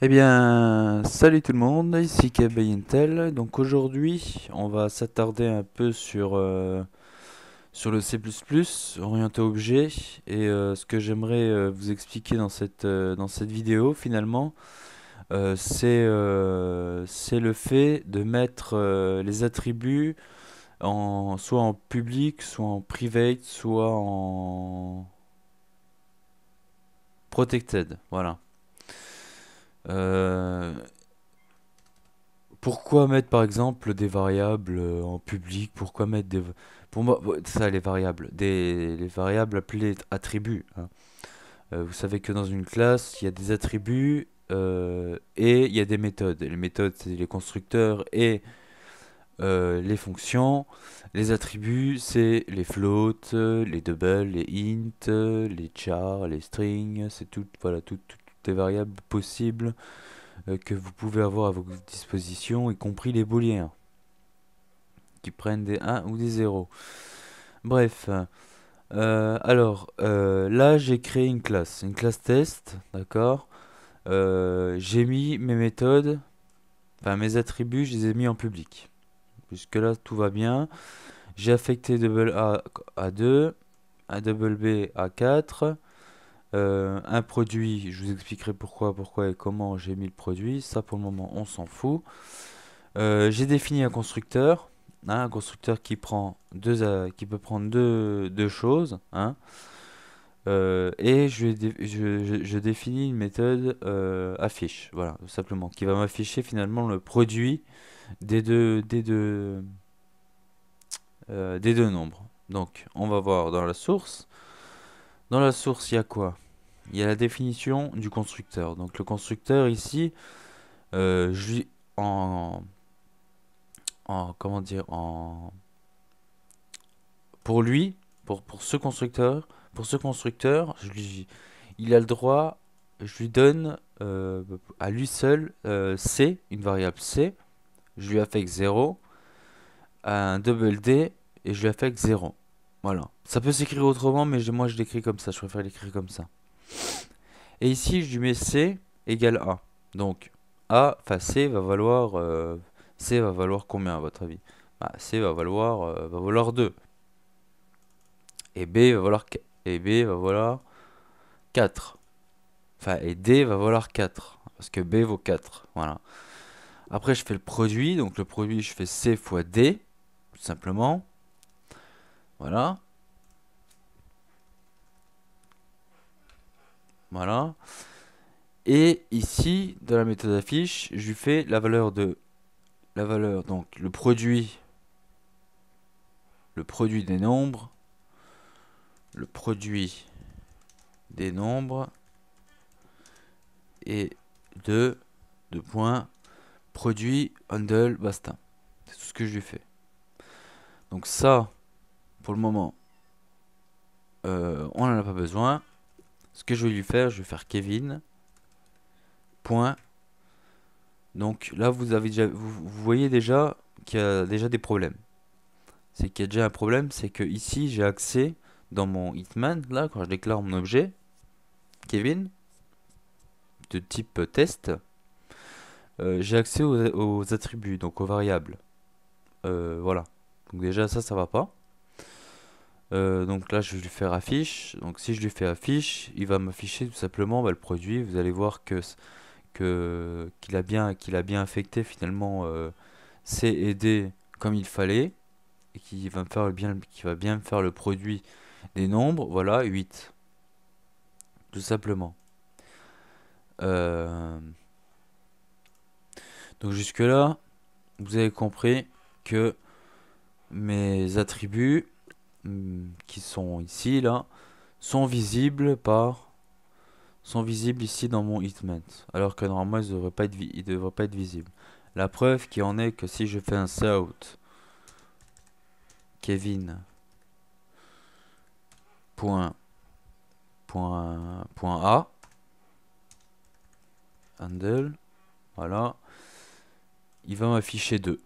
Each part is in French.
Eh bien, salut tout le monde, ici KB Intel. Donc aujourd'hui, on va s'attarder un peu sur le C++, orienté objet, et ce que j'aimerais vous expliquer dans cette vidéo finalement, c'est le fait de mettre les attributs soit en public, soit en private, soit en protected. Voilà. Euh, Pourquoi mettre par exemple des variables en public? Pourquoi mettre des... Pour moi, ouais, ça, les variables. Les variables appelées attributs, hein. Vous savez que dans une classe, il y a des attributs et il y a des méthodes. Et les méthodes, c'est les constructeurs et les fonctions. Les attributs, c'est les floats, les doubles, les int, les chars, les strings. C'est tout, voilà, toutes les variables possibles que vous pouvez avoir à vos dispositions, y compris les booléens, qui prennent des 1 ou des 0. Bref, là j'ai créé une classe test, d'accord. J'ai mis mes méthodes, enfin mes attributs, je les ai mis en public. Jusque là tout va bien. J'ai affecté double A à 2, un double B à 4. Un produit, je vous expliquerai pourquoi et comment j'ai mis le produit. Ça pour le moment on s'en fout. J'ai défini un constructeur qui peut prendre deux choses, hein. Et je définis une méthode affiche, voilà, tout simplement, qui va m'afficher finalement le produit des deux nombres. Donc, on va voir dans la source. Dans la source, il y a quoi? Il y a la définition du constructeur. Donc, le constructeur ici, je lui en, comment dire, pour lui, pour ce constructeur, il a le droit, je lui donne à lui seul C, une variable C, je lui affecte 0, un double D, et je lui affecte 0. Voilà. Ça peut s'écrire autrement, mais moi je l'écris comme ça, je préfère l'écrire comme ça. Et ici, je lui mets C égale A. Donc, enfin C va valoir combien à votre avis? Bah, C va valoir 2. Et B va valoir 4. Enfin, et D va valoir 4. Parce que B vaut 4. Voilà. Après, je fais le produit. Donc, le produit, je fais C fois D. Tout simplement. Voilà. Voilà. Et ici, dans la méthode affiche, je lui fais la valeur de... La valeur, donc, le produit des nombres. Le produit des nombres. Et de points, produit, handle, basta. C'est tout ce que je lui fais. Donc ça, pour le moment, on n'en a pas besoin. Ce que je vais lui faire, je vais faire Kevin. Point. Donc là, vous voyez déjà qu'il y a déjà des problèmes. C'est qu'il y a déjà un problème, c'est que ici, j'ai accès dans mon hitman, là, quand je déclare mon objet, Kevin, de type test, j'ai accès aux attributs, donc aux variables. Voilà. Donc déjà, ça va pas. Donc là, je vais lui faire affiche. Donc si je lui fais affiche, il va m'afficher tout simplement le produit. Vous allez voir qu'il a bien affecté finalement C et D comme il fallait et qui va bien me faire le produit des nombres. Voilà, 8 tout simplement. Euh, donc jusque là, vous avez compris que mes attributs qui sont ici là sont visibles ici dans mon hitmap, alors que normalement ils devraient pas être visibles. La preuve qui en est que si je fais un south Kevin point, A handle, voilà, il va m'afficher 2.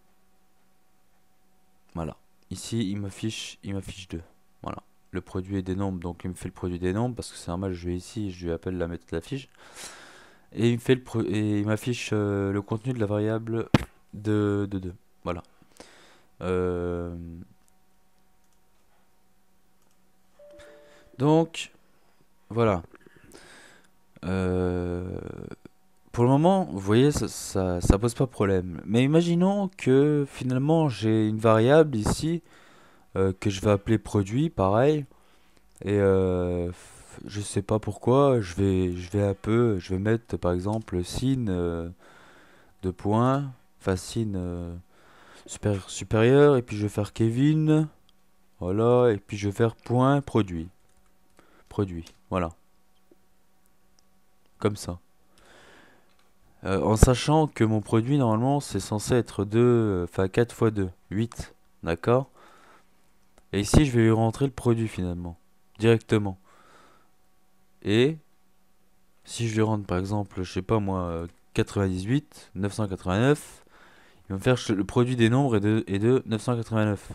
Voilà. Ici il m'affiche 2. Voilà. Le produit des nombres, donc il me fait le produit des nombres parce que c'est normal, je vais ici, je lui appelle la méthode affiche. et et il m'affiche le contenu de la variable de 2. Voilà. Euh, donc, voilà. Euh, pour le moment, vous voyez, ça pose pas problème. Mais imaginons que finalement j'ai une variable ici que je vais appeler produit, pareil. Et je sais pas pourquoi, je vais mettre par exemple signe de points, enfin signe supérieur, et puis je vais faire Kevin, voilà, et puis je vais faire point produit, voilà, comme ça. En sachant que mon produit normalement c'est censé être 2, enfin 4 fois 2, 8, d'accord? Et ici je vais lui rentrer le produit finalement, directement. Et si je lui rentre par exemple, je sais pas moi, 98, 989, il va me faire le produit des nombres et de 989.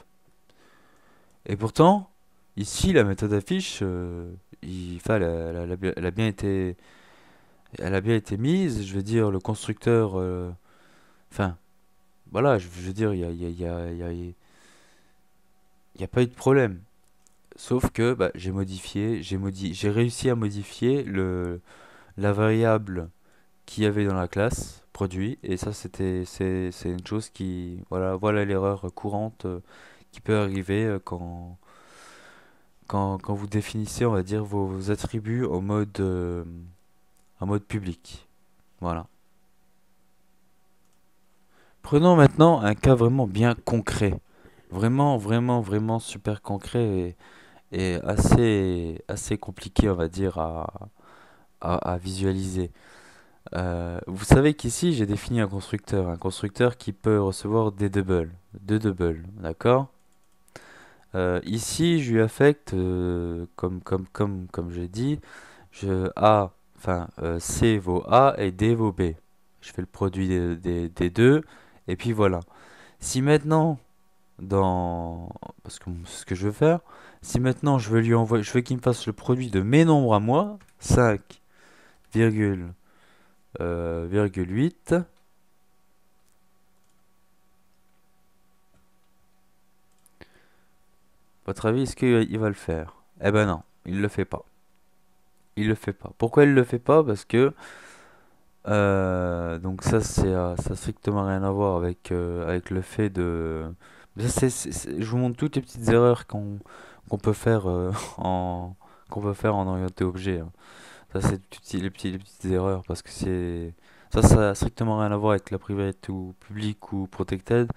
Et pourtant, ici la méthode affiche, enfin, elle a bien été mise, je veux dire, le constructeur, enfin, voilà, je veux dire, il y a pas eu de problème. Sauf que bah, j'ai réussi à modifier la variable qu'il y avait dans la classe produit, et ça c'est une chose qui, voilà l'erreur courante qui peut arriver quand vous définissez, on va dire, vos attributs en mode public. Voilà. Prenons maintenant un cas vraiment bien concret. Vraiment, vraiment, vraiment super concret et assez compliqué, on va dire, à visualiser. Vous savez qu'ici, j'ai défini un constructeur qui peut recevoir des doubles, deux doubles, d'accord? Ici, je lui affecte, comme j'ai dit, C vaut A et D vaut B. Je fais le produit des deux, et puis voilà. Si maintenant, parce que c'est ce que je veux faire, si maintenant je veux qu'il me fasse le produit de mes nombres à moi, 5, virgule 8, votre avis, est-ce qu'il va le faire? Eh ben non, il le fait pas. Il le fait pas. Pourquoi il le fait pas? Parce que donc ça a strictement rien à voir avec le fait de. Je vous montre toutes les petites erreurs qu'on peut faire en qu'on peut faire en orienté objet, hein. Ça c'est les petites erreurs parce que ça a strictement rien à voir avec la private ou public ou protected.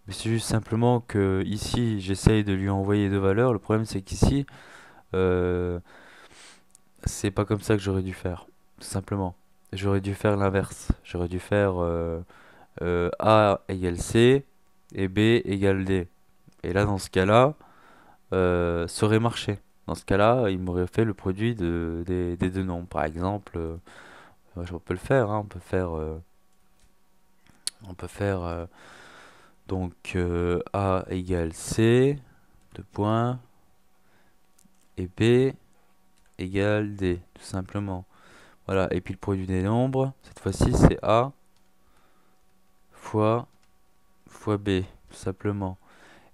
Mais c'est juste simplement que ici j'essaye de lui envoyer deux valeurs. Le problème c'est qu'ici euh, c'est pas comme ça que j'aurais dû faire, tout simplement. J'aurais dû faire l'inverse. J'aurais dû faire A égale C et B égale D. Et là, dans ce cas-là, ça aurait marché. Dans ce cas-là, il m'aurait fait le produit des deux nombres. Par exemple, on peut le faire, hein, on peut faire donc A égale C, deux points, et B égale D, tout simplement. Voilà, et puis le produit des nombres, cette fois-ci c'est A fois, fois B, tout simplement.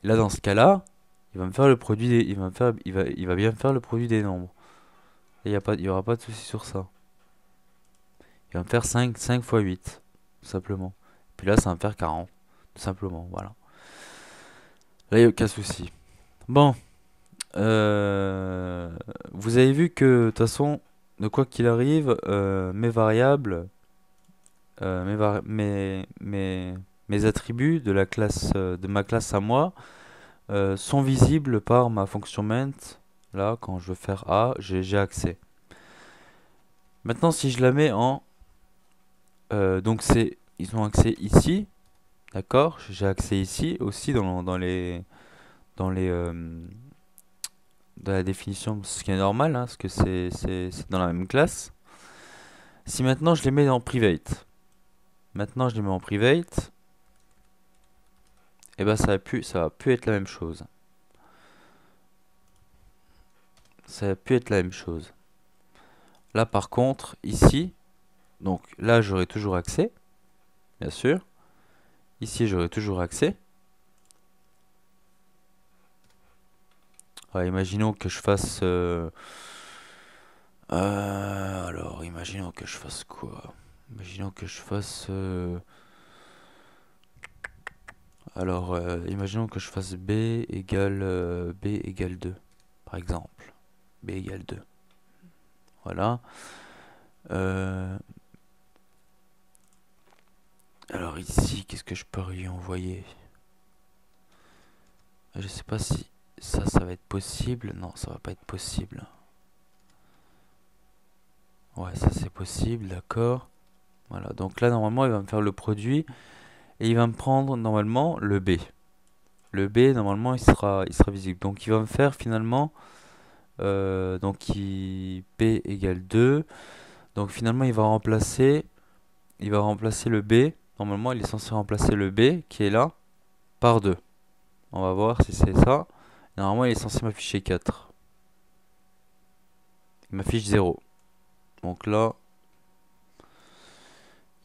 Et là, dans ce cas-là, il va me faire le produit des, il va bien me faire le produit des nombres. Et il y aura pas de souci sur ça. Il va me faire 5 fois 8, tout simplement. Puis là, ça va me faire 40, tout simplement, voilà. Là, il n'y a aucun souci. Bon, euh, vous avez vu que, de toute façon, de quoi qu'il arrive, mes variables, mes attributs de la classe, de ma classe à moi, sont visibles par ma fonction ment. Là, quand je veux faire A, j'ai accès. Maintenant, si je la mets en... donc, ils ont accès ici, d'accord? J'ai accès ici, aussi dans les, dans la définition, ce qui est normal, hein, parce que c'est dans la même classe. Si maintenant je les mets en private, maintenant je les mets en private, et ben ça va plus être la même chose. Ça va plus être la même chose. Là, par contre, ici, Donc là, j'aurai toujours accès, bien sûr. Ici, j'aurai toujours accès. Ouais, imaginons que je fasse... alors, imaginons que je fasse quoi? Imaginons que je fasse... alors, imaginons que je fasse B égale 2, par exemple. B égale 2. Voilà. Euh, alors ici, qu'est-ce que je peux lui envoyer? Je sais pas si ça va être possible. Non, ça va pas être possible. Ouais, ça c'est possible, d'accord. Voilà, donc là normalement il va me faire le produit et il va me prendre normalement le B. Le B normalement il sera visible. Donc il va me faire finalement B égale 2. Donc finalement il va remplacer le B. Normalement il est censé remplacer le B qui est là par 2. On va voir si c'est ça. Normalement il est censé m'afficher 4. Il m'affiche 0. Donc là,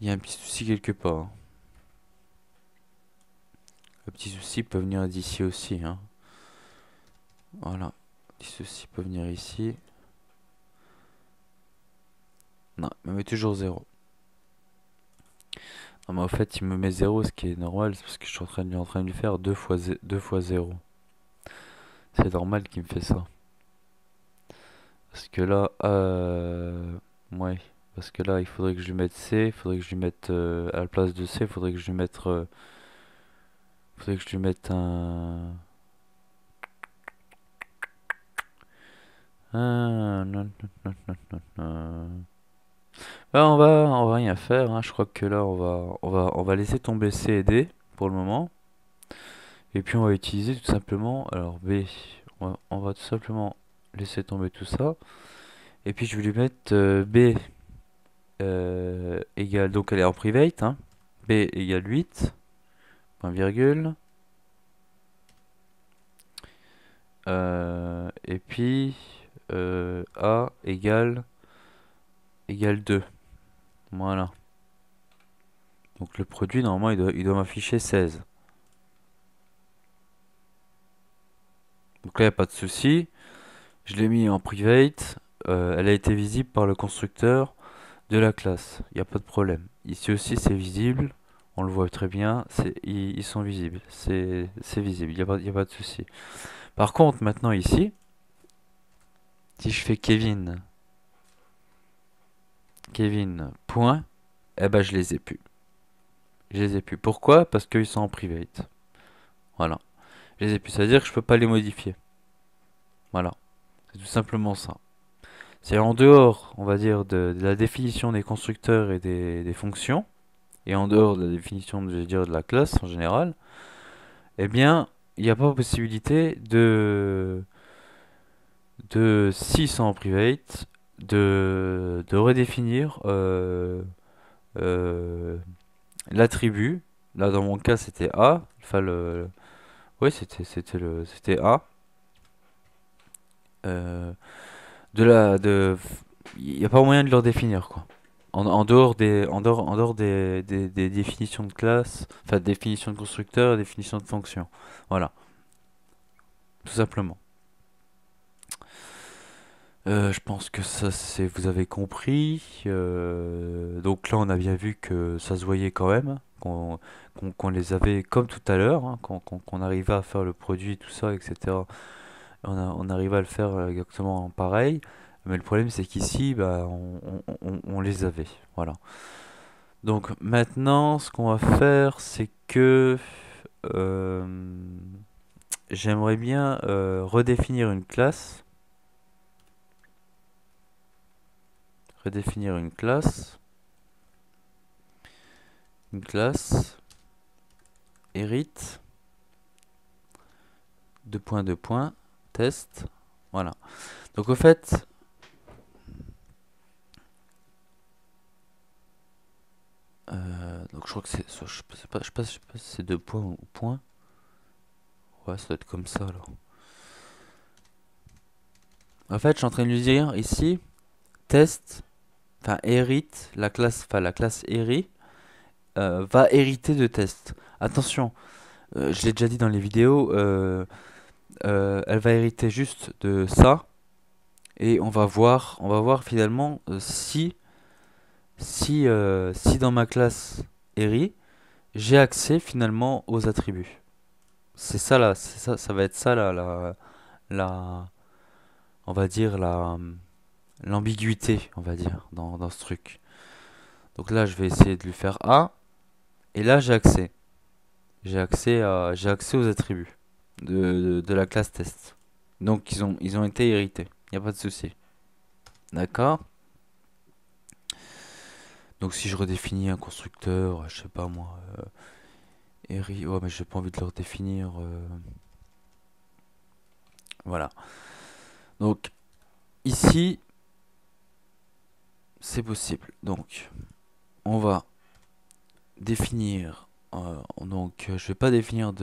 il y a un petit souci quelque part. Le petit souci peut venir d'ici aussi, hein. Voilà. Le petit souci peut venir ici. Non, il me met toujours 0. Non, mais en fait, il me met 0, ce qui est normal, c'est parce que je suis en train de lui faire 2 fois 0. C'est normal qu'il me fait ça. Parce que là, ouais. Parce que là, il faudrait que je lui mette C, il faudrait que je lui mette, à la place de C, il faudrait que je lui mette, un... Ah, non, non, non, non, non. Là, on va rien faire, hein. Je crois que là, on va laisser tomber C et D pour le moment. Et puis, on va utiliser tout simplement, alors B, on va tout simplement laisser tomber tout ça. Et puis, je vais lui mettre B égale, donc elle est en private, hein. B égale 8, point virgule. Et puis, A égale 2. Voilà. Donc le produit, normalement, il doit m'afficher 16. Donc là, il n'y a pas de souci. Je l'ai mis en private. Elle a été visible par le constructeur de la classe. Il n'y a pas de problème. Ici aussi, c'est visible. On le voit très bien. Ils sont visibles. C'est visible. Il n'y a pas de souci. Par contre, maintenant ici, si je fais Kevin, point, eh ben, je les ai plus. Je les ai plus. Pourquoi? Parce qu'ils sont en private. Voilà. Je les ai plus. Ça veut dire que je peux pas les modifier. Voilà. C'est tout simplement ça. C'est en dehors, on va dire, de la définition des constructeurs et des fonctions, et en dehors de la définition, je vais dire, de la classe en général, eh bien, il n'y a pas possibilité si c'est en private, de redéfinir euh, l'attribut. Là, dans mon cas, c'était A. Enfin, ouais, c'était A. Euh, il n'y a pas moyen de le redéfinir, quoi. En dehors des définitions de classe, enfin définition de constructeur, définition de fonction. Voilà, tout simplement. Je pense que ça, vous avez compris. Donc là, on a bien vu que ça se voyait quand même, qu'on les avait comme tout à l'heure, hein, qu'on arrivait à faire le produit, tout ça, etc. On arrivait à le faire exactement pareil. Mais le problème, c'est qu'ici, bah, on les avait. Voilà. Donc maintenant, ce qu'on va faire, c'est que euh, j'aimerais bien redéfinir une classe. Redéfinir une classe. Une classe. Hérite. Deux points, deux points. Test. Voilà. Donc au fait, donc je crois que je sais pas si c'est deux points ou points. Ouais, ça doit être comme ça alors. En fait, je suis en train de lui dire ici, test enfin hérite, la classe hérit va hériter de test. Attention, je l'ai déjà dit dans les vidéos, elle va hériter juste de ça et on va voir finalement si dans ma classe hérit, j'ai accès finalement aux attributs. C'est ça là, c'est ça, ça va être ça là, la, on va dire l'ambiguïté, on va dire, dans ce truc. Donc là, je vais essayer de lui faire A, et là, j'ai accès. J'ai accès aux attributs de la classe test. Donc ils ont été hérités. Il n'y a pas de souci. D'accord? Donc si je redéfinis un constructeur, je sais pas moi, ouais, mais j'ai pas envie de le redéfinir. Voilà. Donc ici, c'est possible. Donc on va définir. Donc je vais pas définir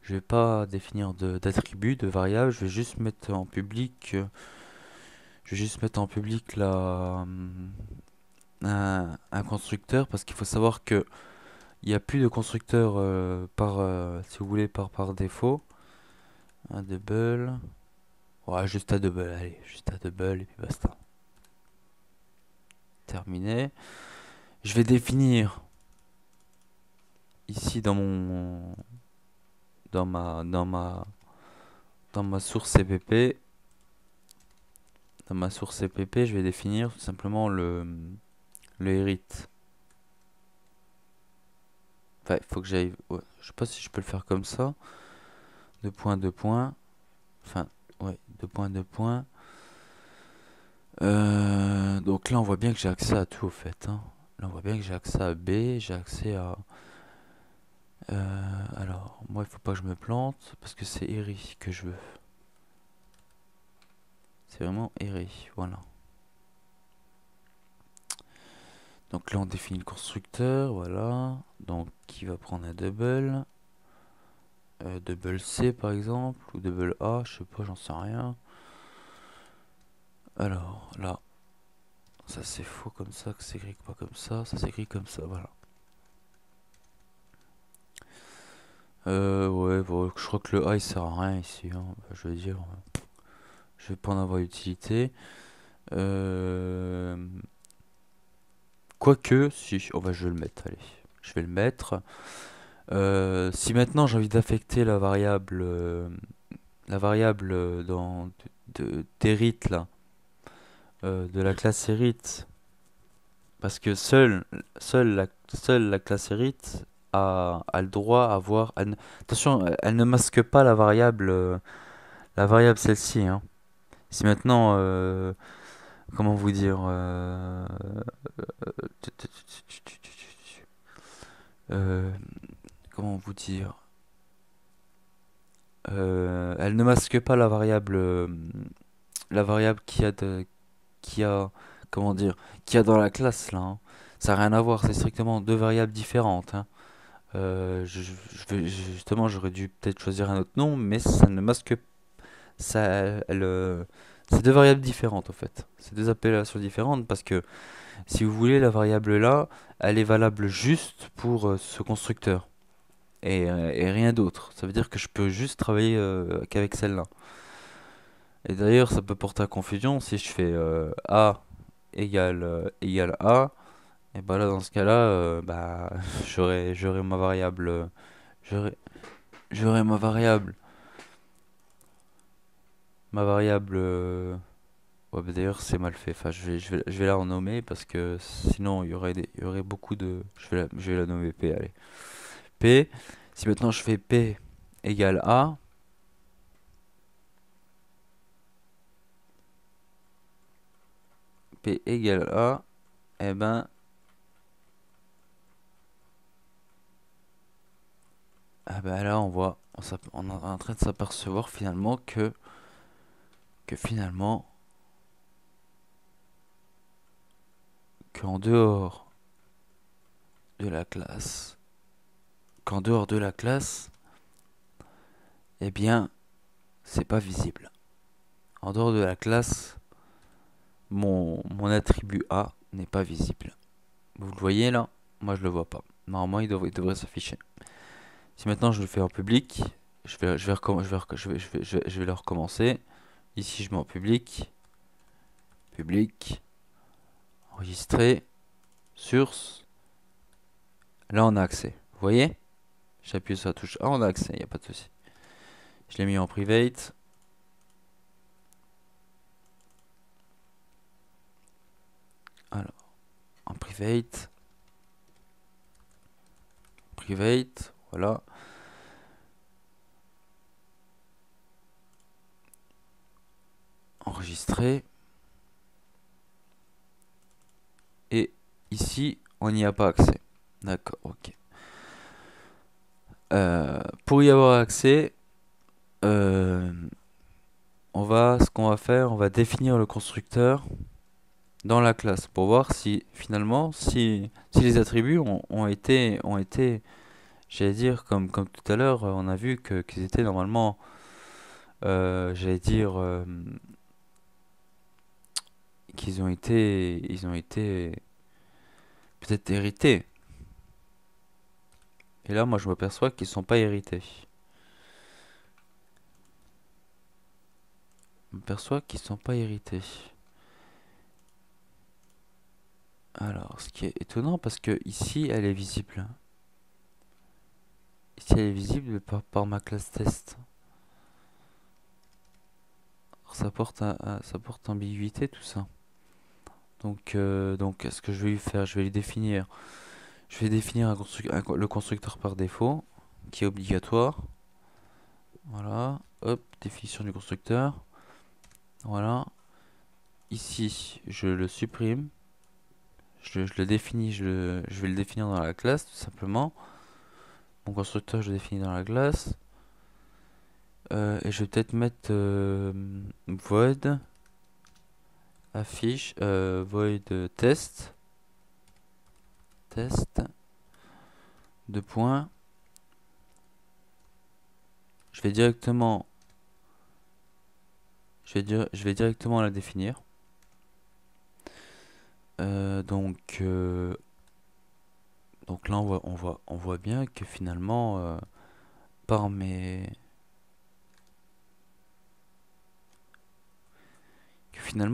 je vais pas définir d'attributs, de variables. Je vais juste mettre en public. Je vais juste mettre en public un constructeur parce qu'il faut savoir que il n'y a plus de constructeur si vous voulez, par défaut. Un double. Ouais, juste un double, allez, juste un double et puis basta. Terminé. Je vais définir ici dans ma source CPP. Dans ma source CPP, je vais définir tout simplement le hérit. Enfin, il faut que j'aille. Ouais, je sais pas si je peux le faire comme ça. Deux points, deux points. Enfin, ouais, deux points, deux points. Donc là, on voit bien que j'ai accès à tout, au fait, hein. Là, on voit bien que j'ai accès à B, j'ai accès à... alors, moi, il faut pas que je me plante, parce que c'est Eri que je veux. C'est vraiment Eri, voilà. Donc là, on définit le constructeur, voilà. Donc, qui va prendre un double. Double C, par exemple, ou double A, je sais pas, j'en sais rien. Alors, là, ça c'est faux comme ça, que c'est écrit pas comme ça s'écrit comme ça, voilà. Ouais, bon, je crois que le A il sert à rien ici, hein. Je veux dire, je vais pas en avoir utilité. Euh... Quoique, si, oh bah je vais le mettre, allez, je vais le mettre. Si maintenant j'ai envie d'affecter la variable d'Erit là, de la classe Erit, parce que seule la classe Erit a le droit à avoir. Attention, elle ne masque pas la variable celle-ci, hein. Si maintenant, comment vous dire, euh, comment vous dire, elle ne masque pas la variable qui a, comment dire, qui a dans la classe là, hein. Ça n'a rien à voir, c'est strictement deux variables différentes, hein. Justement, j'aurais dû peut-être choisir un autre nom, mais ça ne masque ça, c'est deux variables différentes en fait. C'est deux appellations différentes parce que si vous voulez, la variable là, elle est valable juste pour ce constructeur et rien d'autre. Ça veut dire que je peux juste travailler qu'avec celle-là. Et d'ailleurs, ça peut porter à confusion si je fais A égale A. Et bah là, dans ce cas-là, bah, j'aurai ma variable, j'aurai, j'aurai ma variable. Ouais, bah d'ailleurs, c'est mal fait. Enfin, je vais la renommer parce que sinon, il y aurait beaucoup de. Je vais la nommer P, allez. P. Si maintenant je fais P égale A, P égale A, eh ben, ah ben là, on est en train de s'apercevoir finalement que finalement, qu'en dehors de la classe, qu'en dehors de la classe, eh bien, c'est pas visible. En dehors de la classe, mon attribut A n'est pas visible. Vous le voyez là? Moi je le vois pas. Normalement il devrait s'afficher. Si maintenant je le fais en public, je vais le recommencer. Ici je mets en public, enregistrer, source. Là on a accès. Vous voyez? J'appuie sur la touche A, on a accès, il n'y a pas de souci. Je l'ai mis en private. Alors, en private, voilà. Enregistrer. Et ici, on n'y a pas accès. D'accord, ok. Pour y avoir accès, ce qu'on va faire, on va définir le constructeur dans la classe pour voir si finalement, si les attributs ont été, j'allais dire, comme tout à l'heure, on a vu qu'ils étaient normalement, j'allais dire, ils ont été peut-être hérités. Et là, moi, je m'aperçois qu'ils sont pas hérités. Je m'aperçois qu'ils sont pas hérités. Alors, ce qui est étonnant, parce que ici, elle est visible. Ici, elle est visible par ma classe test. Alors, ça porte ambiguïté, tout ça. Donc, ce que je vais lui faire, je vais lui définir. Je vais définir le constructeur par défaut, qui est obligatoire. Voilà, hop, définition du constructeur. Voilà. Ici, je le supprime. Je le définis, je vais le définir dans la classe, tout simplement. Mon constructeur, je le définis dans la classe. Et je vais peut-être mettre void affiche void test deux points. Je vais directement la définir. Donc là on voit bien que finalement par mes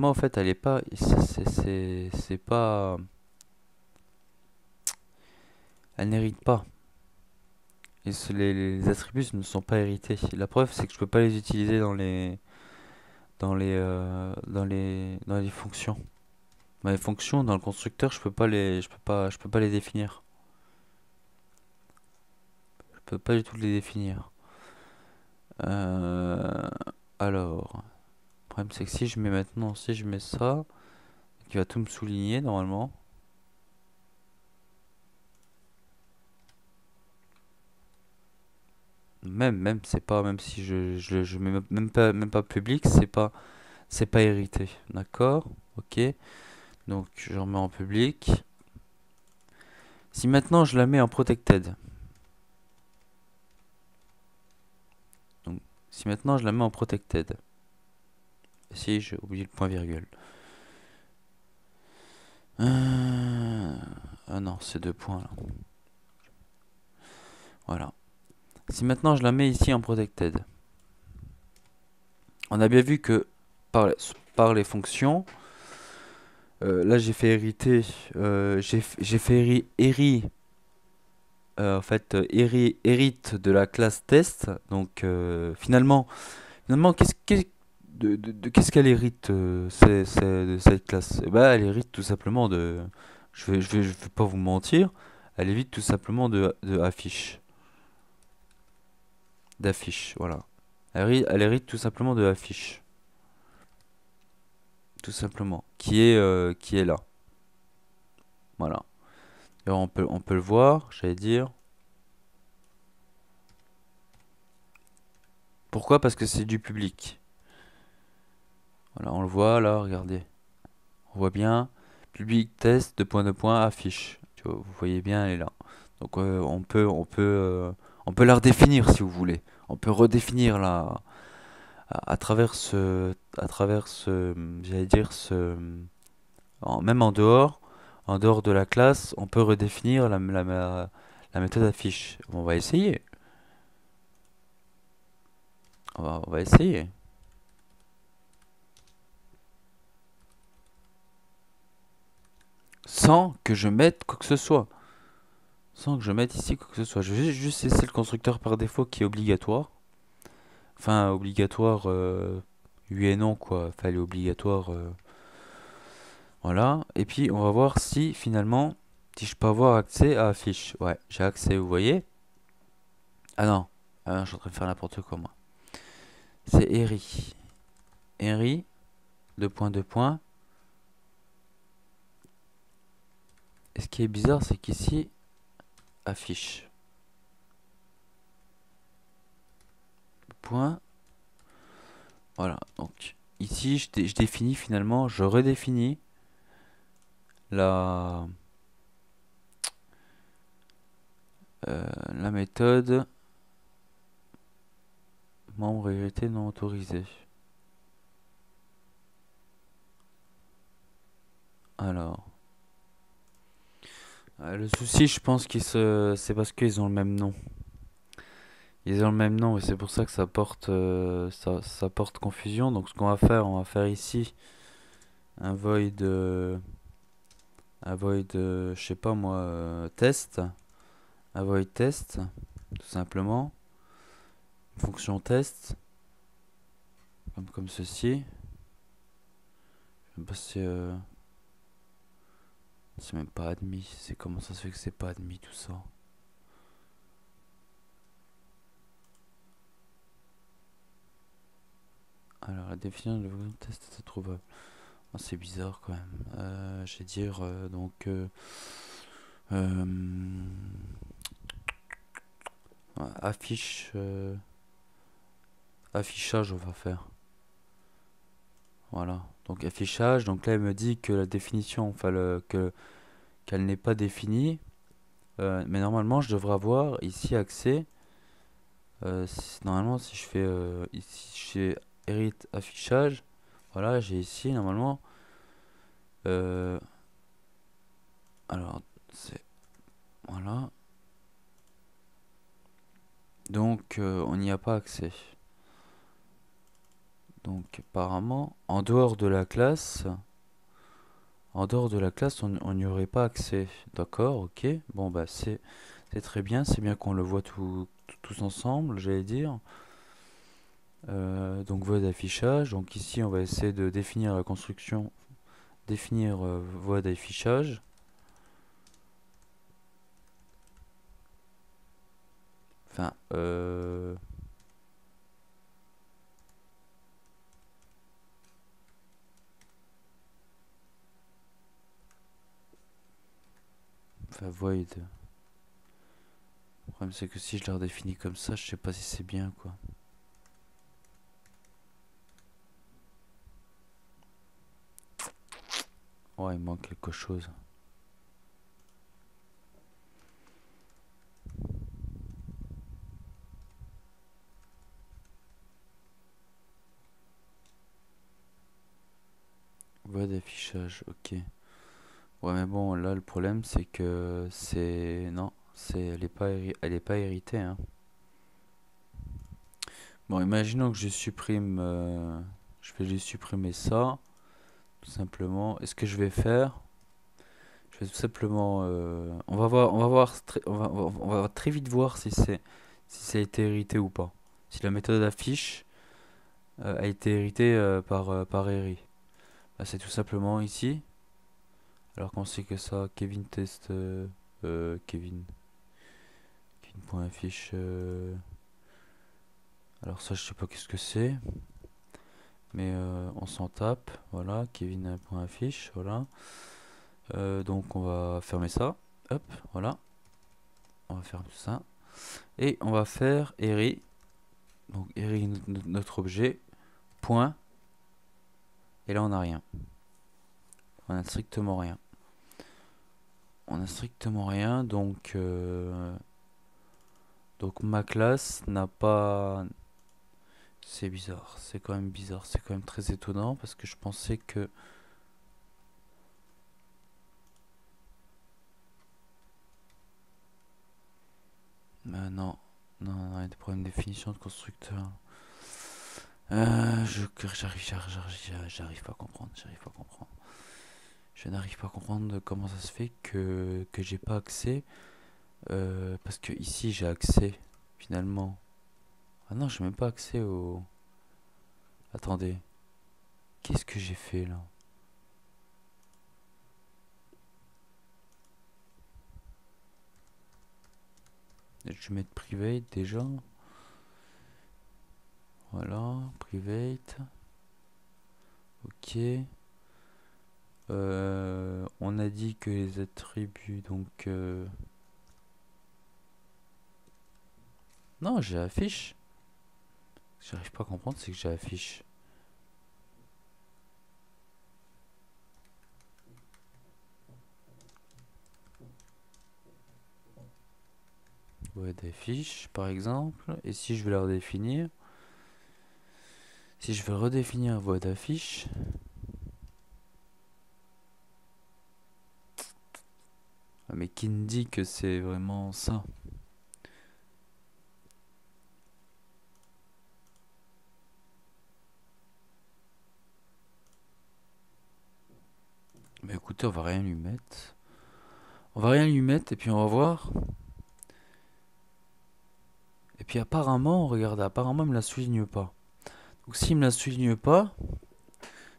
en fait elle est pas c'est pas, elle n'hérite pas. Et les attributs ne sont pas hérités. La preuve c'est que je peux pas les utiliser dans les fonctions. Dans les fonctions, dans le constructeur, je peux pas les définir. Je peux pas du tout les définir. Alors, le problème c'est que si je mets ça, il va tout me souligner normalement. Même c'est pas, même si je mets même pas public, c'est pas hérité. D'accord? Ok. Donc je remets en public. Si maintenant je la mets en protected. Donc si maintenant je la mets en protected. Si j'ai oublié le point virgule. Ah non, c'est deux points là. Voilà. Si maintenant je la mets ici en protected. On a bien vu que par les fonctions, là j'ai fait hériter, j'ai fait en fait hérite de la classe test. Donc finalement qu'est-ce qu'elle hérite de cette classe? Eh ben, elle hérite tout simplement de, je vais pas vous mentir, elle hérite tout simplement de d'affiche, voilà. Elle hérite tout simplement de affiche, tout simplement, qui est là, voilà. Et on peut le voir, j'allais dire. Pourquoi? Parce que c'est du public. Voilà, on le voit là, regardez. On voit bien, public test, deux points, affiche. Tu vois, vous voyez bien, elle est là. Donc on peut la redéfinir si vous voulez. On peut redéfinir à travers ce, j'allais dire même en dehors de la classe, on peut redéfinir la méthode affiche. On va essayer. On va essayer. Sans que je mette quoi que ce soit. Sans que je mette ici quoi que ce soit. Je vais juste laisser le constructeur par défaut qui est obligatoire. Enfin, obligatoire, oui et non, quoi. Enfin, il est obligatoire. Voilà. Et puis, on va voir si, finalement, si je peux avoir accès à affiche. Ouais, j'ai accès, vous voyez. Ah non. Ah non, je suis en train de faire n'importe quoi, moi. C'est Eri. Eri, deux points, deux points. Et ce qui est bizarre, c'est qu'ici, affiche. Point. Voilà. Donc, ici, je définis finalement, je redéfinis la, la méthode membre hérité non autorisé. Alors, le souci, je pense c'est parce qu'ils ont le même nom. Ils ont le même nom et c'est pour ça que ça porte confusion. Donc, ce qu'on va faire, on va faire ici un void, je sais pas moi, test, un void test, tout simplement. Fonction test, comme ceci. Je sais pas si, c'est même pas admis. C'est comment ça se fait que c'est pas admis tout ça? Alors la définition de le test est trouvable. Oh, c'est bizarre quand même. Je vais dire donc euh, affiche affichage on va faire. Voilà. Donc affichage. Donc là il me dit que la définition, enfin qu'elle n'est pas définie. Mais normalement je devrais avoir ici accès. Normalement si je fais ici chez Hérite affichage, voilà j'ai ici normalement. euh, alors c'est voilà. Donc on n'y a pas accès. Donc apparemment en dehors de la classe, on n'y aurait pas accès. D'accord, ok. Bon bah c'est très bien, c'est bien qu'on le voit tous ensemble, j'allais dire. Donc voie d'affichage. Donc ici on va essayer de définir la construction, définir voie d'affichage. Enfin, void. Le problème c'est que si je la redéfinis comme ça, je sais pas si c'est bien quoi. Ouais, il manque quelque chose. Voie d'affichage, ok. Ouais, mais bon, là le problème c'est que non, elle est pas héritée, hein. Bon, imaginons que je supprime, je vais juste supprimer ça, tout simplement. Et ce que je vais faire, je vais tout simplement, on va très vite voir si ça a été hérité ou pas. Si la méthode affiche a été héritée par Eri. Bah, c'est tout simplement ici. Alors qu'on sait que ça, Kevin test, Kevin, Kevin.affiche. Alors ça, je sais pas qu'est-ce que c'est. Mais on s'en tape, voilà, Kevin.affiche, voilà. Donc on va fermer ça, hop, voilà, on va faire tout ça. Et on va faire Eri, donc Eri notre objet, point, et là on n'a rien. On a strictement rien. On a strictement rien, donc ma classe n'a pas... C'est bizarre, c'est quand même bizarre, c'est quand même très étonnant parce que je pensais que... Non, non, non, il y a des problèmes de définition de constructeur. J'arrive pas à comprendre, j'arrive pas à comprendre. Je n'arrive pas à comprendre comment ça se fait que j'ai pas accès. Parce que ici j'ai accès, finalement. Ah non, j'ai même pas accès au... Attendez, qu'est-ce que j'ai fait là? Je vais mettre private déjà. Voilà, private. Ok. On a dit que les attributs, donc... Non, j'ai affiche. Ce que j'arrive pas à comprendre, c'est que j'ai affiche. Ouais, d'affiche, par exemple. Et si je vais la redéfinir, si je veux redéfinir voie d'affiche, ah, mais qui me dit que c'est vraiment ça? Mais écoutez, on va rien lui mettre. On va rien lui mettre et puis on va voir. Et puis apparemment, regardez, apparemment il me la souligne pas. Donc s'il me la souligne pas,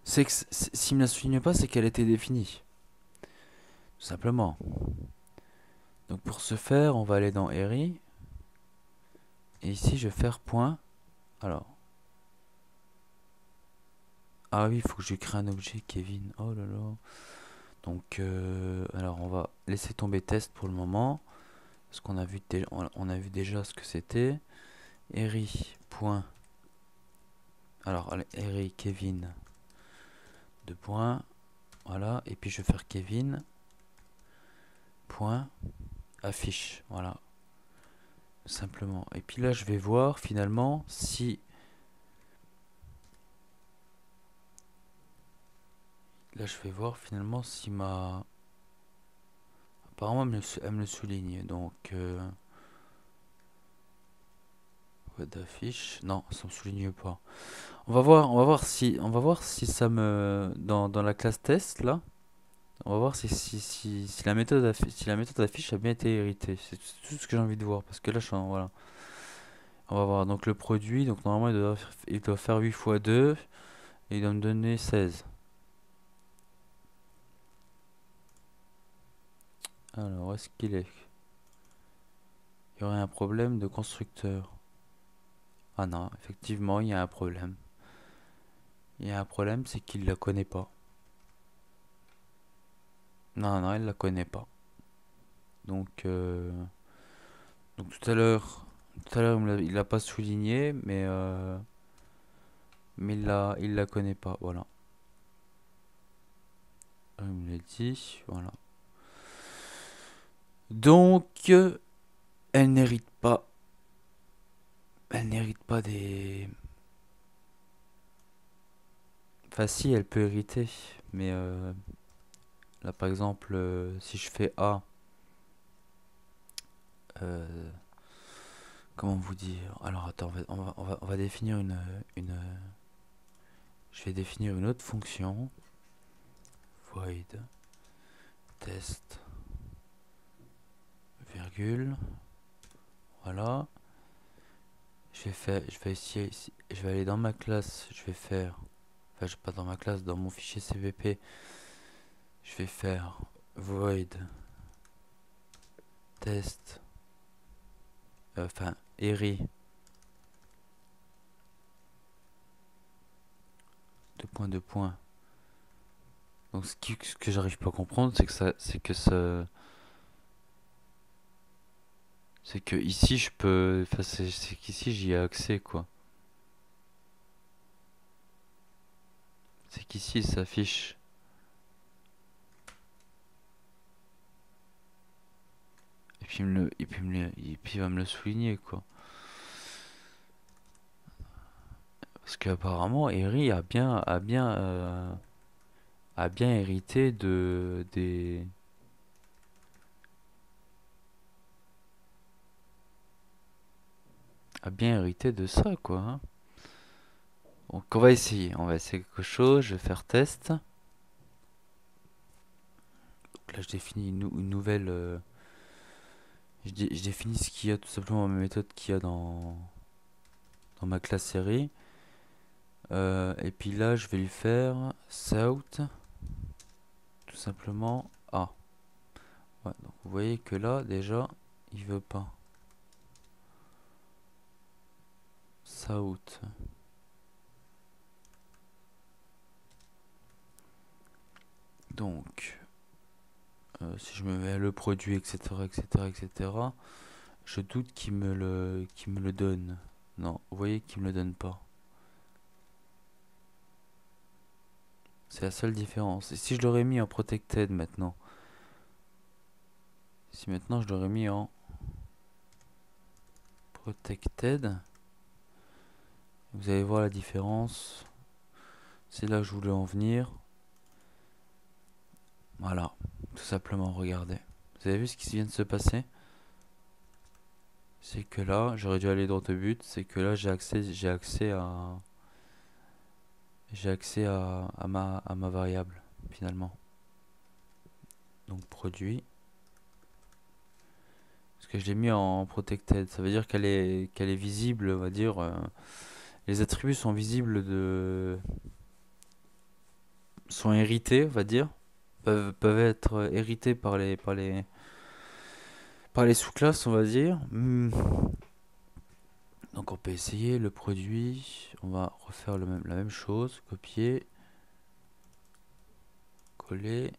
c'est que s'il me la souligne pas, c'est qu'elle était définie. Tout simplement. Donc pour ce faire, on va aller dans Eri. Et ici, je vais faire point. Alors. Ah oui, il faut que je crée un objet, Kevin. Oh là là. Donc, alors on va laisser tomber test pour le moment. Parce qu'on a vu, on a vu déjà ce que c'était. Eri. Point. Alors, allez, Eri, Kevin. Deux points. Voilà. Et puis je vais faire Kevin. Point. Affiche. Voilà. Simplement. Et puis là, je vais voir finalement si... Là, je vais voir finalement si ma... Apparemment, elle me le souligne. Donc... ouais, d'affiche. Non, ça me souligne pas. On va voir si ça me... Dans la classe test, là, on va voir si la méthode si la méthode affiche a bien été héritée. C'est tout ce que j'ai envie de voir. Parce que là, voilà. On va voir. Donc, le produit, donc normalement, il doit faire 8 fois 2. Et il doit me donner 16. Alors, où est-ce qu'il est? Il y aurait un problème de constructeur. Ah non, effectivement, il y a un problème. Il y a un problème, c'est qu'il la connaît pas. Non, non, il la connaît pas. Donc, tout à l'heure, il l'a pas souligné, mais il la connaît pas. Voilà. Il me l'a dit. Voilà. Donc, elle n'hérite pas. Elle n'hérite pas des. Enfin, si, elle peut hériter, mais là, par exemple, si je fais A, euh, comment vous dire? Alors, attends, on va définir une. Je vais définir une autre fonction. Void test virgule. Voilà. Je vais aller dans ma classe. Je vais faire. Enfin, je pas dans ma classe, dans mon fichier CVP. Je vais faire void test. Enfin, eri. Deux points, deux points. Donc ce que j'arrive pas à comprendre, c'est que c'est que ici je peux, enfin c'est qu'ici j'y ai accès quoi. C'est qu'ici ça s'affiche. Et puis et puis il va me le souligner quoi. Parce qu'apparemment, Eri a bien hérité a bien hérité de ça, quoi, hein. Donc on va essayer quelque chose, je vais faire test. Donc là je définis une nouvelle, je définis ce qu'il y a, tout simplement ma méthode qu'il y a dans ma classe série. Et puis là je vais lui faire south, tout simplement A. Ouais, donc vous voyez que là déjà il veut pas. South. Donc si je me mets le produit, etc., etc., etc., je doute qu'il me le donne. Non, vous voyez qu'il me le donne pas. C'est la seule différence. Et si je l'aurais mis en protected maintenant, si maintenant je l'aurais mis en protected, vous allez voir la différence. C'est là que je voulais en venir. Voilà, tout simplement, regardez. Vous avez vu ce qui vient de se passer? C'est que là, j'aurais dû aller droit au but. C'est que là, j'ai accès à ma variable finalement. Donc produit. Parce que je l'ai mis en protected. Ça veut dire qu'elle est visible, on va dire. Les attributs sont visibles sont hérités, on va dire. Peuvent être hérités par les sous-classes, on va dire. Donc on peut essayer le produit. On va refaire la même chose. Copier. Coller.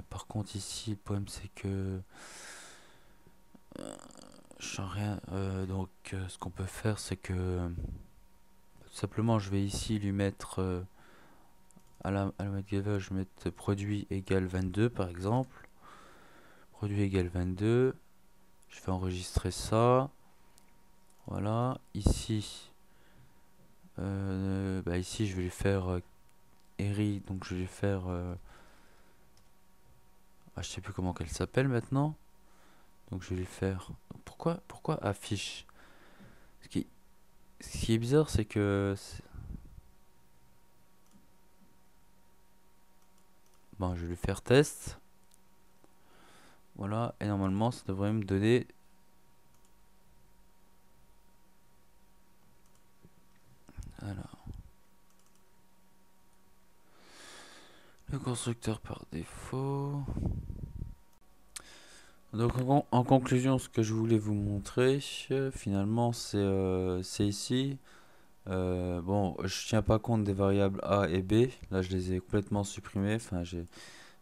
Par contre ici, le problème c'est que je sens rien. Donc ce qu'on peut faire, c'est que tout simplement, je vais ici lui mettre à la méthode, je vais mettre produit égale 22 par exemple. Produit égale 22. Je vais enregistrer ça. Voilà. Ici, ici je vais lui faire Eri. Donc je vais lui faire. Je sais plus comment qu'elle s'appelle maintenant. Donc je vais lui faire. Pourquoi affiche? Ce qui, ce qui est bizarre, c'est que. Bon, je vais lui faire test. Voilà. Et normalement, ça devrait me donner. Alors. Le constructeur par défaut. Donc en conclusion, ce que je voulais vous montrer, finalement, c'est ici. Bon, je tiens pas compte des variables A et B. Là, je les ai complètement supprimées. Enfin, de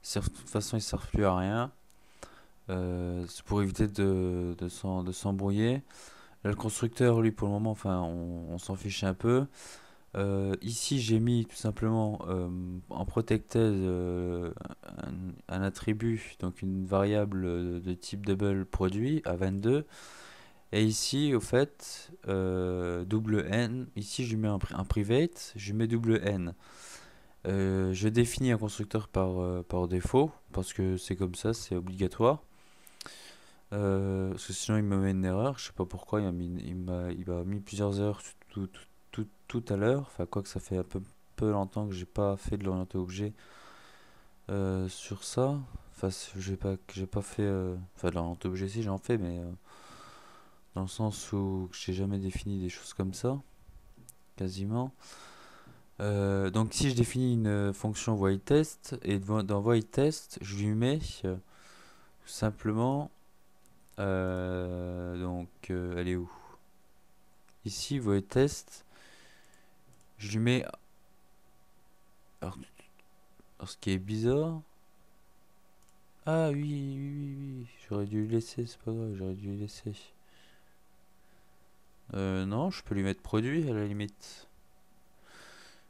toute façon, ils servent plus à rien. C'est pour éviter de s'embrouiller. Là, le constructeur, lui, pour le moment, enfin, on s'en fiche un peu. Ici, j'ai mis tout simplement en protected un attribut, donc une variable de type double produit à 22. Et ici, au fait, double n, ici je lui mets un private, je lui mets double n. Je définis un constructeur par défaut, parce que c'est comme ça, c'est obligatoire. Parce que sinon il me met une erreur, je sais pas pourquoi, il m'a mis plusieurs erreurs tout à l'heure. Enfin, quoi que ça fait un peu longtemps que j'ai pas fait de l'orienté objet sur ça. Enfin, j'ai pas fait. Enfin, de l'orienté objet, si j'en fais, mais dans le sens où j'ai jamais défini des choses comme ça, quasiment. Donc, si je définis une fonction void test, et dans void test, je lui mets tout simplement. Elle est où? Ici, void test, je lui mets. Alors, ce qui est bizarre. Ah oui, oui, oui, oui. J'aurais dû le laisser, c'est pas grave, j'aurais dû le laisser. Non, je peux lui mettre produit à la limite.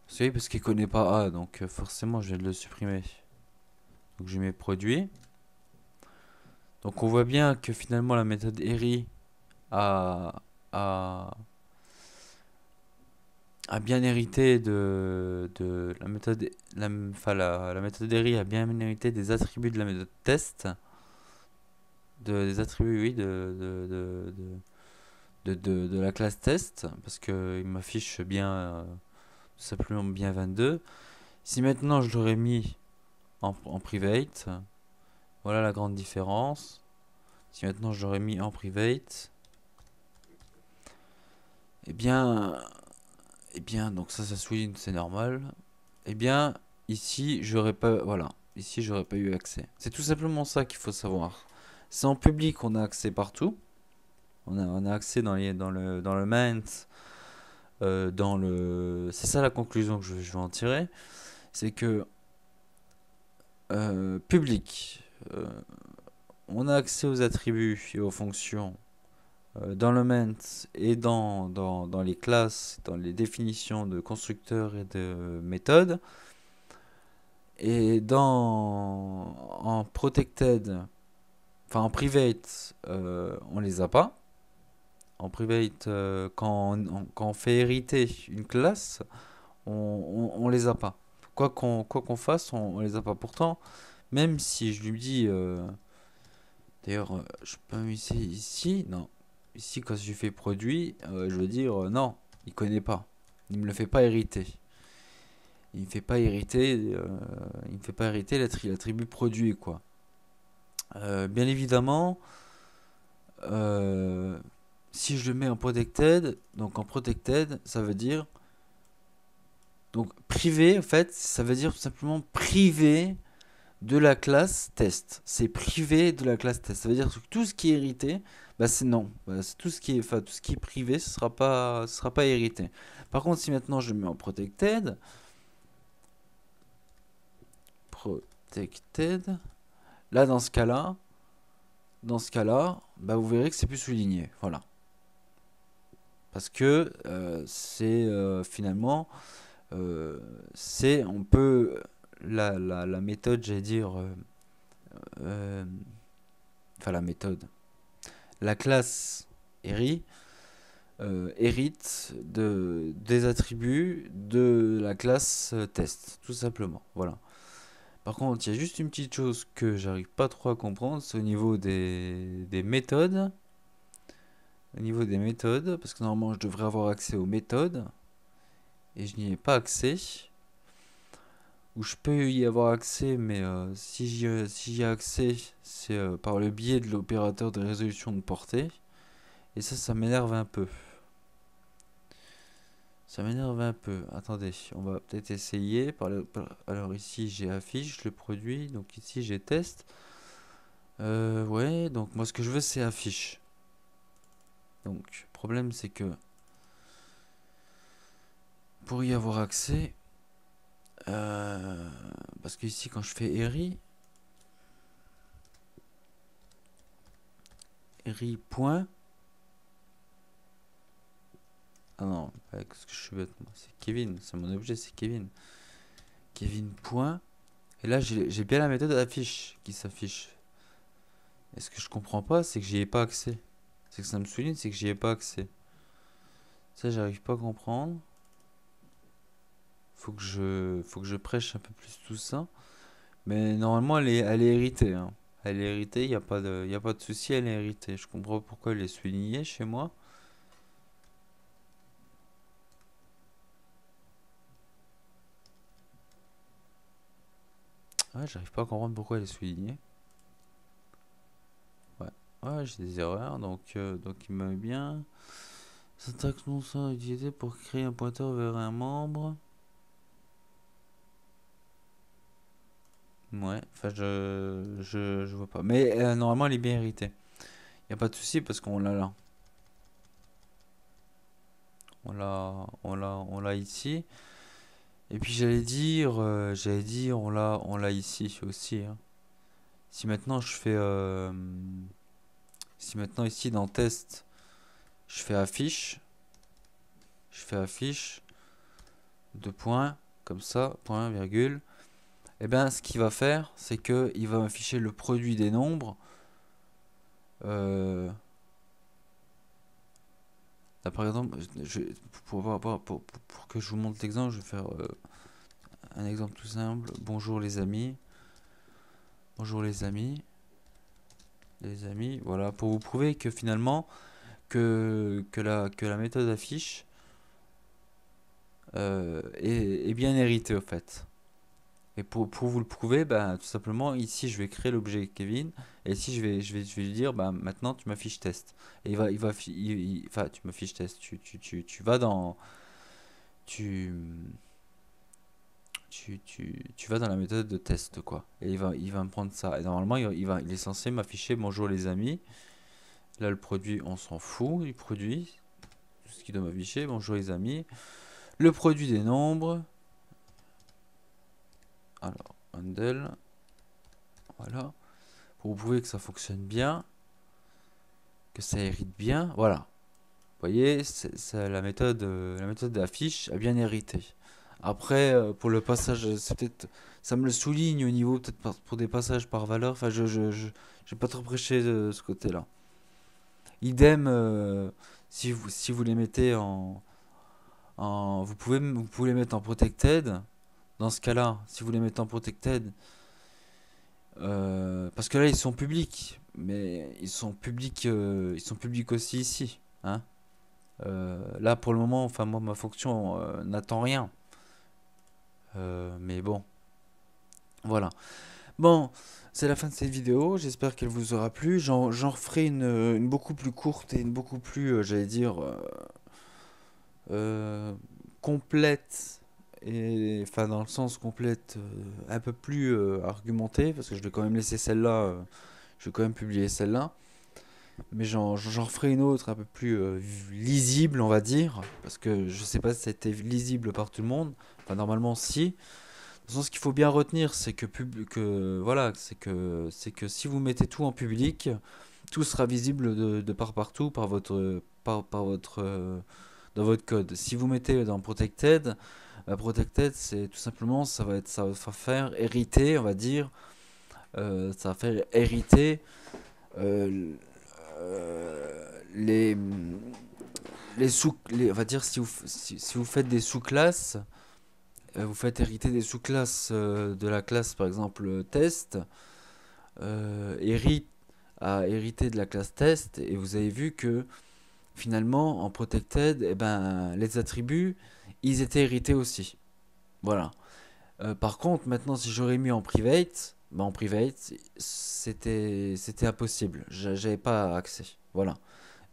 C'est parce qu'il connaît pas A, donc forcément je viens de le supprimer. Donc je mets produit. Donc on voit bien que finalement la méthode Eri a, a, a bien hérité de la méthode, enfin la méthode ERI a bien hérité des attributs de la méthode test, des attributs, oui, de la classe test, parce que il m'affiche bien, tout simplement bien 22. Si maintenant je l'aurais mis en private, voilà la grande différence. Si maintenant je l'aurais mis en private, eh bien, donc ça souligne, c'est normal. Eh bien, ici, j'aurais pas, voilà, ici, j'aurais pas eu accès. C'est tout simplement ça qu'il faut savoir. C'est en public, on a accès partout. On a accès dans le main, c'est ça la conclusion que je vais en tirer. C'est que, public, on a accès aux attributs et aux fonctions dans le main et dans les classes, dans les définitions de constructeurs et de méthodes. Et en protected, enfin en private, on les a pas. En private, quand on fait hériter une classe, on les a pas. Quoi qu'on fasse, on les a pas. Pourtant, même si je lui dis, d'ailleurs, je peux me ici, non. Ici, quand je fais produit, je veux dire, non, il connaît pas. Il me le fait pas hériter. Il me fait pas hériter, il me fait pas hériter l'attribut produit, quoi. Bien évidemment, euh, si je le mets en protected, donc en protected, ça veut dire donc privé, en fait, ça veut dire tout simplement privé de la classe test. C'est privé de la classe test. Ça veut dire que tout ce qui est hérité, bah c'est non. Bah, c'est tout ce qui est, enfin, tout ce qui est privé, ce sera pas hérité. Par contre, si maintenant je le mets en protected, là dans ce cas-là, bah vous verrez que c'est plus souligné. Voilà. Parce que c'est finalement, on peut, la méthode, j'allais dire, euh, enfin la méthode, la classe Eri hérite des attributs de la classe test, tout simplement. Voilà. Par contre, il y a juste une petite chose que j'arrive pas trop à comprendre, c'est au niveau des méthodes. Au niveau des méthodes, parce que normalement je devrais avoir accès aux méthodes, et je n'y ai pas accès. Ou je peux y avoir accès, mais si j'y ai accès, c'est par le biais de l'opérateur de résolution de portée. Et ça m'énerve un peu. Ça m'énerve un peu. Attendez, on va peut-être essayer. Alors ici j'ai affiche le produit, donc ici j'ai test. Ouais, donc moi ce que je veux c'est affiche. Donc, le problème c'est que pour y avoir accès, parce que ici quand je fais eri point, ah non, ce que je suis bête, c'est Kevin, c'est mon objet, c'est Kevin. Kevin point, et là j'ai bien la méthode affiche qui s'affiche. Et ce que je comprends pas, c'est que j'y ai pas accès. C'est que ça me souligne, c'est que j'y ai pas accès. Ça, j'arrive pas à comprendre. Faut que je prêche un peu plus tout ça. Mais normalement, elle est héritée, hein. Elle est héritée, y a pas de souci, elle est héritée. Je comprends pas pourquoi elle est soulignée chez moi. Ouais, j'arrive pas à comprendre pourquoi elle est soulignée. Ouais, ouais, j'ai des erreurs, donc il me met bien. Syntaxe non sans utilisé pour créer un pointeur vers un membre. Ouais, enfin je vois pas. Mais normalement elle est bien héritée. Y a pas de souci parce qu'on l'a là. On l'a ici. Et puis j'allais dire on l'a ici aussi, hein. Si maintenant je fais, si maintenant ici dans test, je fais affiche, deux points, comme ça, point, virgule. Et bien ce qu'il va faire, c'est que il va m'afficher le produit des nombres. Euh, Là, par exemple, pour que je vous montre l'exemple, je vais faire un exemple tout simple. Bonjour les amis. Bonjour les amis. Les amis, voilà, pour vous prouver que finalement, que la méthode affiche est bien héritée au fait. Et pour vous le prouver, bah, tout simplement, ici je vais créer l'objet Kevin, et ici je vais lui dire, bah, maintenant tu m'affiches test. Et enfin, tu m'affiches test, tu vas dans, tu, tu vas dans la méthode de test, quoi. Et il va me prendre ça. Et normalement, il est censé m'afficher bonjour les amis. Là, le produit, on s'en fout, il produit. Tout ce qu'il doit m'afficher, bonjour les amis. Le produit des nombres. Alors, handle. Voilà. Pour vous prouver que ça fonctionne bien, que ça hérite bien. Voilà. Vous voyez, la méthode d'affiche a bien hérité. Après, pour le passage, c'est peut-être, ça me le souligne au niveau, peut-être pour des passages par valeur. Enfin, j'ai pas trop prêché de ce côté-là. Idem, si vous les mettez vous pouvez les mettre en protected. Dans ce cas-là, si vous les mettez en protected, parce que là ils sont publics, mais ils sont publics aussi ici, hein. Là pour le moment, enfin moi ma fonction n'attend rien. Mais bon, voilà. Bon, c'est la fin de cette vidéo. J'espère qu'elle vous aura plu. J'en referai une beaucoup plus courte et une beaucoup plus, j'allais dire, euh, complète, et enfin dans le sens complète, un peu plus argumentée, parce que je vais quand même laisser celle-là, je vais quand même publier celle-là, mais j'en referai une autre un peu plus lisible, on va dire, parce que je sais pas si c'était lisible par tout le monde. Enfin normalement si. Dans le sens qu'il faut bien retenir, c'est que voilà, c'est que si vous mettez tout en public, tout sera visible de partout par votre dans votre code. Si vous mettez dans protected, protected, c'est tout simplement, ça va faire hériter, on va dire, ça va faire hériter euh, les on va dire si vous faites des sous-classes, vous faites hériter des sous-classes de la classe par exemple test, hérite a hérité de la classe test, et vous avez vu que finalement en protected, eh ben, les attributs ils étaient hérités aussi. Voilà. Par contre, maintenant, si j'aurais mis en private, bah en private, c'était impossible. J'avais pas accès. Voilà.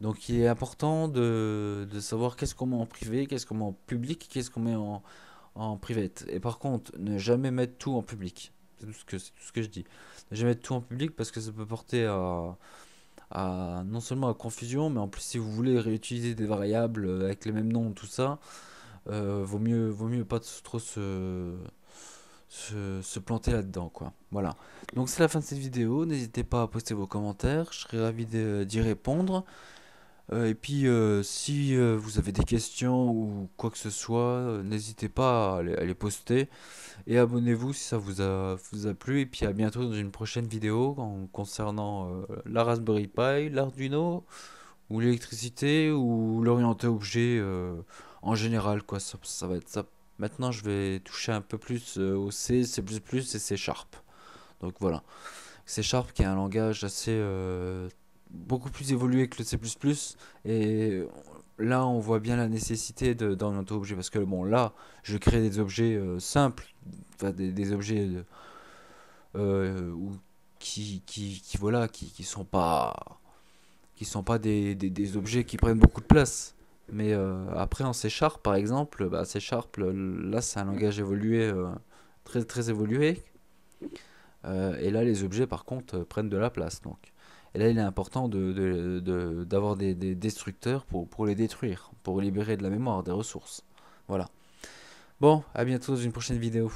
Donc, il est important de savoir qu'est-ce qu'on met en privé, qu'est-ce qu'on met en public, qu'est-ce qu'on met en private. Et par contre, ne jamais mettre tout en public. C'est tout ce que je dis. Ne jamais mettre tout en public, parce que ça peut porter à non seulement à confusion, mais en plus, si vous voulez réutiliser des variables avec les mêmes noms, tout ça, vaut mieux pas trop se planter là-dedans, quoi. Voilà. Donc c'est la fin de cette vidéo. N'hésitez pas à poster vos commentaires. Je serai ravi d'y répondre. Et puis si vous avez des questions ou quoi que ce soit, n'hésitez pas à les poster. Et abonnez-vous si ça vous a plu. Et puis à bientôt dans une prochaine vidéo concernant la Raspberry Pi, l'Arduino, ou l'électricité, ou l'orienté objet en général, quoi. Ça va être ça. Maintenant, je vais toucher un peu plus au C, C++ et C Sharp. Donc voilà. C Sharp qui est un langage assez beaucoup plus évolué que le C++. Et là, on voit bien la nécessité d'orienter objet. Parce que bon, là, je crée des objets simples, enfin des objets ou voilà, qui sont pas des objets qui prennent beaucoup de place. Mais après en C Sharp par exemple, bah, C Sharp là c'est un langage évolué, très évolué. Et là les objets par contre prennent de la place donc. Et là il est important d'avoir des destructeurs pour les détruire, pour libérer de la mémoire, des ressources. Voilà. Bon, à bientôt dans une prochaine vidéo.